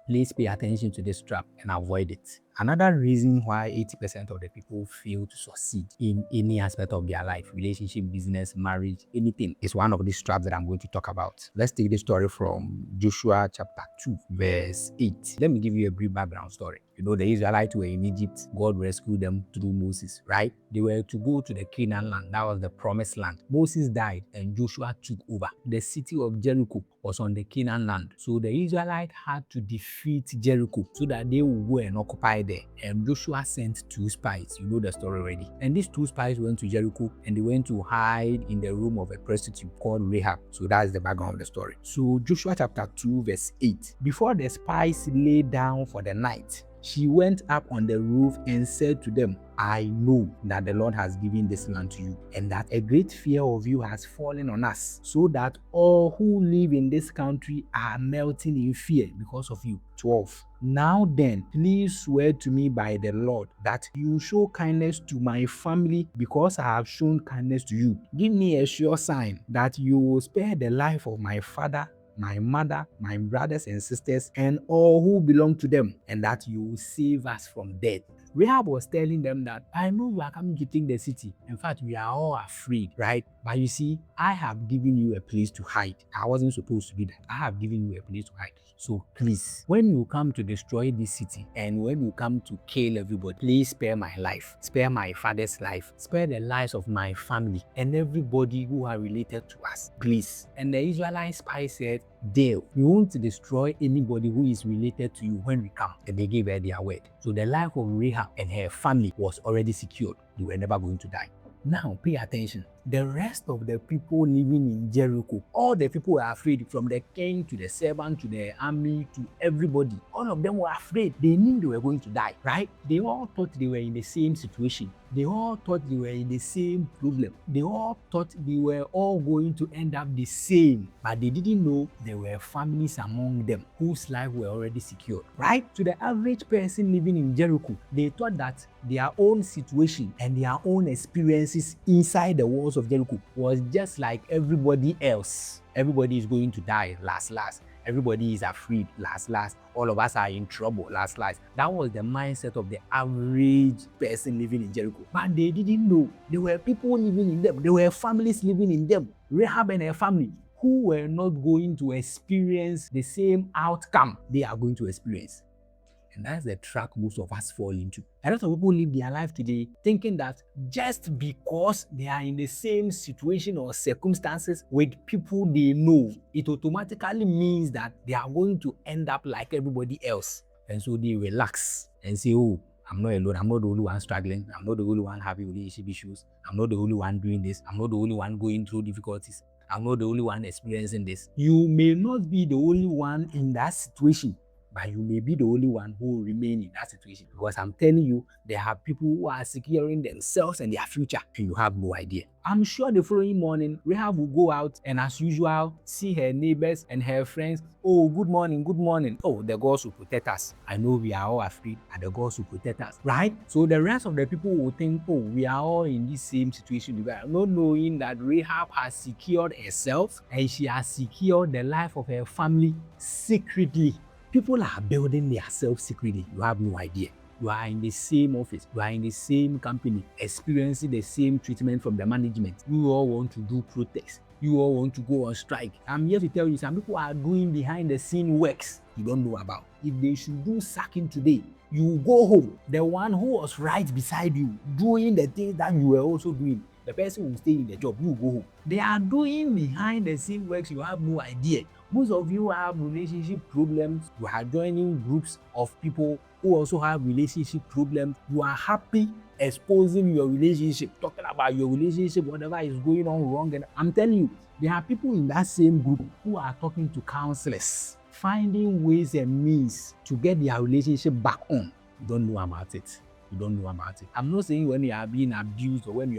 Please pay attention to this trap and avoid it. Another reason why 80% of the people fail to succeed in any aspect of their life, relationship, business, marriage, anything, is one of these traps that I'm going to talk about. Let's take this story from Joshua chapter 2, verse 8. Let me give you a brief background story. You know, the Israelites were in Egypt. God rescued them through Moses, right? They were to go to the Canaan land. That was the promised land. Moses died and Joshua took over. The city of Jericho was on the Canaan land. So the Israelites had to defeat Jericho so that they would go and occupy there. And Joshua sent 2 spies. You know the story already. And these 2 spies went to Jericho and they went to hide in the room of a prostitute called Rahab. So that's the background of the story. So Joshua chapter 2 verse 8. Before the spies lay down for the night, she went up on the roof and said to them, I know that the Lord has given this land to you, and that a great fear of you has fallen on us, so that all who live in this country are melting in fear because of you. 12. Now then, please swear to me by the Lord that you show kindness to my family because I have shown kindness to you. Give me a sure sign that you will spare the life of my father, my mother, my brothers and sisters, and all who belong to them, and that you will save us from death. Rahab was telling them that, I know you are coming to take the city. In fact, we are all afraid, right? But you see, I have given you a place to hide. I wasn't supposed to do that. I have given you a place to hide. So please, when you come to destroy this city and when you come to kill everybody, please spare my life, spare my father's life, spare the lives of my family and everybody who are related to us, please. And the Israelite spy said, deal. We want to destroy anybody who is related to you when we come. And they gave her their word. So the life of Rahab and her family was already secured. They were never going to die. Now pay attention. The rest of the people living in Jericho, all the people were afraid, from the king to the servant to the army to everybody. All of them were afraid. They knew they were going to die, right? They all thought they were in the same situation. They all thought they were in the same problem. They all thought they were all going to end up the same. But they didn't know there were families among them whose life were already secured, right? To the average person living in Jericho, they thought that their own situation and their own experiences inside the walls of Jericho was just like everybody else. Everybody is going to die, last. Everybody is afraid, last. All of us are in trouble, last. That was the mindset of the average person living in Jericho. But they didn't know there were people living in them. There were families living in them. Rahab and her family, who were not going to experience the same outcome they are going to experience. And that's the trap most of us fall into. A lot of people live their life today thinking that just because they are in the same situation or circumstances with people they know, it automatically means that they are going to end up like everybody else. And so they relax and say, oh, I'm not alone. I'm not the only one struggling. I'm not the only one having relationship issues. I'm not the only one doing this. I'm not the only one going through difficulties. I'm not the only one experiencing this. You may not be the only one in that situation, but you may be the only one who will remain in that situation. Because I'm telling you, there are people who are securing themselves and their future, and you have no idea. I'm sure the following morning, Rahab will go out and, as usual, see her neighbors and her friends. Oh, good morning, good morning. Oh, the gods will protect us. I know we are all afraid, and the gods will protect us, right? So the rest of the people will think, oh, we are all in this same situation, not knowing that Rahab has secured herself and she has secured the life of her family secretly. People are building themselves secretly. You have no idea. You are in the same office. You are in the same company, experiencing the same treatment from the management. You all want to do protests. You all want to go on strike. I'm here to tell you, some people are doing behind the scene works you don't know about. If they should do sacking today, you go home. The one who was right beside you, doing the things that you were also doing, the person will stay in the job, you go home. They are doing behind the scene works you have no idea. Most of you have relationship problems. You are joining groups of people who also have relationship problems. You are happy exposing your relationship, talking about your relationship, whatever is going on wrong. And I'm telling you, there are people in that same group who are talking to counselors, finding ways and means to get their relationship back on. You don't know about it. You don't know about it. I'm not saying when you are being abused or when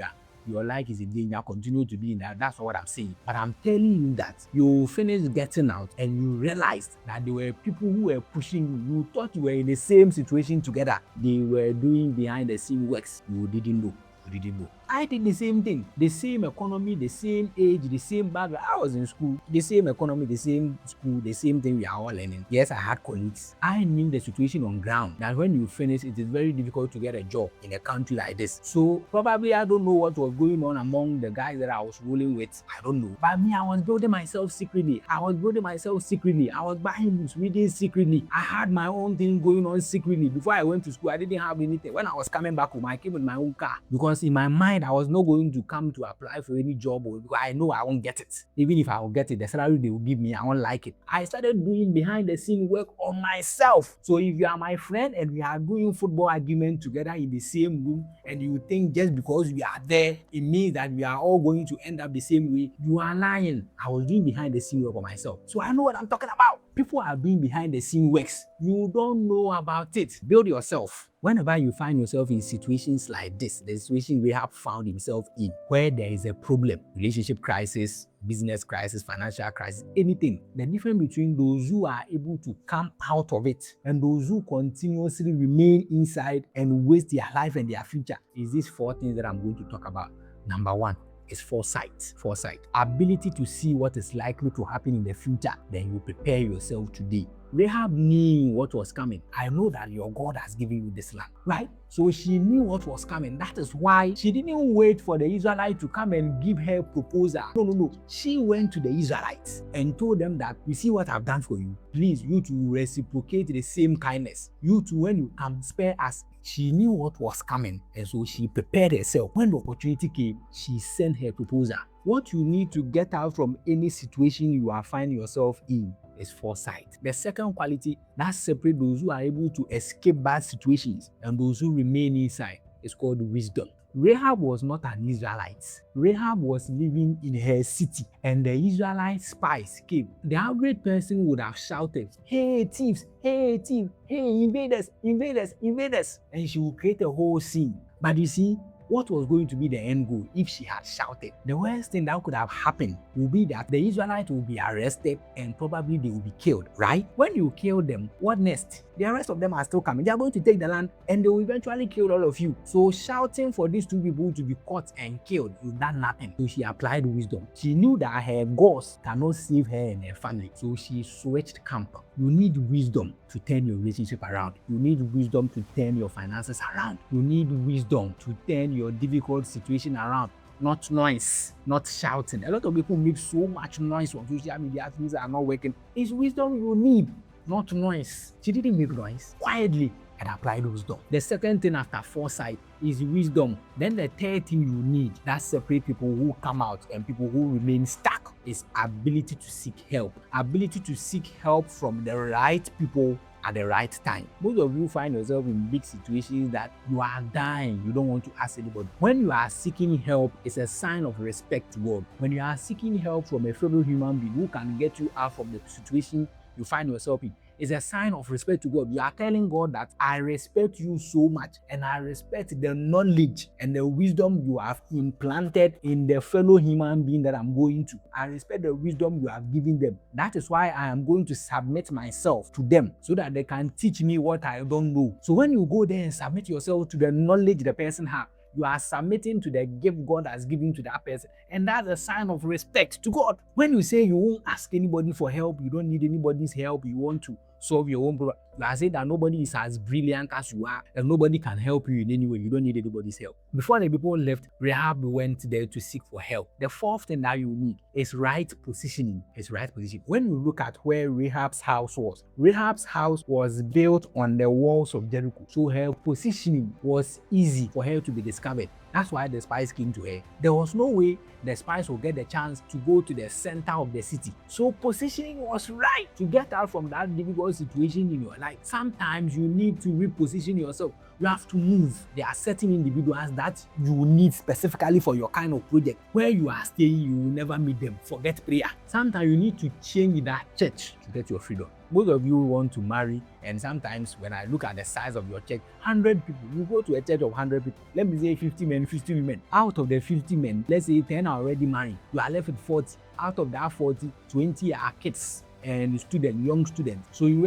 your life is in danger, continue to be in that. That's not what I'm saying. But I'm telling you that you finish getting out and you realized that there were people who were pushing you. You thought you were in the same situation together. They were doing behind the scene works. You didn't know. You didn't know. I did the same thing. The same economy, the same age, the same background. I was in school, the same economy, the same school, the same thing we are all learning. Yes, I had colleagues. I knew the situation on ground that when you finish, it is very difficult to get a job in a country like this. So probably I don't know what was going on among the guys that I was rolling with. I don't know. But me, I was building myself secretly. I was buying books, reading secretly. I had my own thing going on secretly. Before I went to school, I didn't have anything. When I was coming back home, I came with my own car. Because in my mind, I was not going to come to apply for any job because I know I won't get it. Even if I will get it, the salary they will give me, I won't like it. I started doing behind the scene work on myself. So if you are my friend and we are doing football argument together in the same room and you think just because we are there, it means that we are all going to end up the same way, you are lying. I was doing behind the scene work on myself. So I know what I'm talking about. People are doing behind the scene works. You don't know about it. Build yourself. Whenever you find yourself in situations like this, the situation Rahab found himself in, where there is a problem, relationship crisis, business crisis, financial crisis, anything, the difference between those who are able to come out of it and those who continuously remain inside and waste their life and their future is these 4 things that I'm going to talk about. Number 1 is foresight. Foresight. Ability to see what is likely to happen in the future. Then you prepare yourself today. Rahab knew what was coming. I know that your God has given you this land, right? So she knew what was coming. That is why she didn't wait for the Israelites to come and give her proposal. No. She went to the Israelites and told them that, you see what I've done for you. Please, you to reciprocate the same kindness. You too, when you come, spare us. She knew what was coming, and so she prepared herself. When the opportunity came, she sent her proposal. What you need to get out from any situation you are finding yourself in is foresight. The second quality that separates those who are able to escape bad situations and those who remain inside is called wisdom. Rahab was not an Israelite. Rahab was living in her city, and the Israelite spies came. The average person would have shouted, "Hey thieves, hey thieves, hey invaders, invaders, invaders," and she would create a whole scene. But you see, what was going to be the end goal if she had shouted? The worst thing that could have happened would be that the Israelites will be arrested and probably they will be killed, right? When you kill them, what next? The rest of them are still coming. They are going to take the land and they will eventually kill all of you. So shouting for these 2 people to be caught and killed is that nothing. So she applied wisdom. She knew that her gods cannot save her and her family. So she switched camp. You need wisdom to turn your relationship around. You need wisdom to turn your finances around. You need wisdom to turn your difficult situation around. Not noise, not shouting. A lot of people make so much noise on social media, things are not working. It's wisdom you need, not noise. She didn't make noise. Quietly and applied wisdom. The second thing after foresight is wisdom. Then the third thing you need that separates people who come out and people who remain stuck is ability to seek help. Ability to seek help from the right people at the right time. Most of you find yourself in big situations that you are dying, you don't want to ask anybody. When you are seeking help, it's a sign of respect to God. When you are seeking help from a fellow human being who can get you out from the situation you find yourself in, it's a sign of respect to God. You are telling God that I respect you so much and I respect the knowledge and the wisdom you have implanted in the fellow human being that I'm going to. I respect the wisdom you have given them. That is why I am going to submit myself to them so that they can teach me what I don't know. So when you go there and submit yourself to the knowledge the person has, you are submitting to the gift God has given to that person. And that's a sign of respect to God. When you say you won't ask anybody for help, you don't need anybody's help, you want to solve your own problem, you are saying that nobody is as brilliant as you are and nobody can help you in any way. You don't need anybody's help. Before the people left, Rahab went there to seek for help. The fourth thing that you need is right positioning. It's right position. When you look at where Rahab's house was built on the walls of Jericho. So her positioning was easy for her to be discovered. That's why the spies came to her. There was no way the spies would get the chance to go to the center of the city. So positioning was right to get out from that difficult situation in your life. Sometimes you need to reposition yourself. You have to move. There are certain individuals that you need specifically for your kind of project. Where you are staying, you will never meet them. Forget prayer. Sometimes you need to change that church to get your freedom. Most of you want to marry, and sometimes when I look at the size of your church, 100 people, you go to a church of 100 people, let me say 50 men, 50 women. Out of the 50 men, let's say 10 are already married. You are left with 40. Out of that 40, 20 are kids and students, young students. So you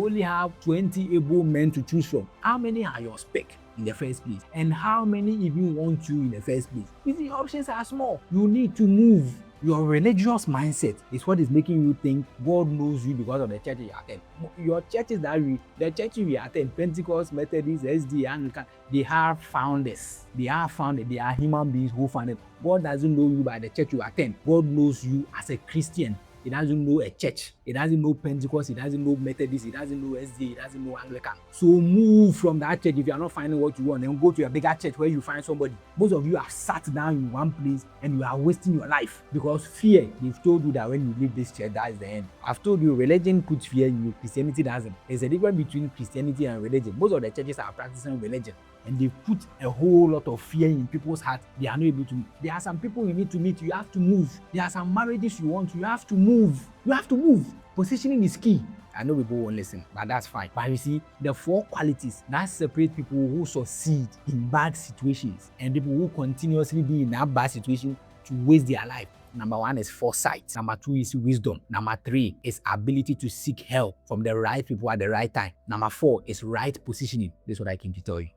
only have 20 able men to choose from. How many are your spec? in the first place? And how many even want you in the first place? You see, options are small. You need to move. Your religious mindset is what is making you think God knows you because of the church you attend. Your churches the churches you attend, Pentecost, Methodist, SD, Anglican, they have founders. They are founded. They are human beings who founded. God doesn't know you by the church you attend. God knows you as a Christian. He doesn't know a church. He doesn't know Pentecost. He doesn't know Methodist. He doesn't know SD. He doesn't know Anglican. So move from that church if you are not finding what you want. Then go to a bigger church where you find somebody. Most of you have sat down in one place and you are wasting your life because fear. They've told you that when you leave this church, that is the end. I've told you religion puts fear in you. Christianity doesn't. There's a difference between Christianity and religion. Most of the churches are practicing religion, and they put a whole lot of fear in people's hearts. They are not able to. There are some people you need to meet. You have to move. There are some marriages you want. You have to move. You have to move. Positioning is key. I know people won't listen, but that's fine. But you see, the 4 qualities that separate people who succeed in bad situations and people who continuously be in that bad situation to waste their life. Number 1 is foresight. Number 2 is wisdom. Number 3 is ability to seek help from the right people at the right time. Number 4 is right positioning. This is what I came to tell you.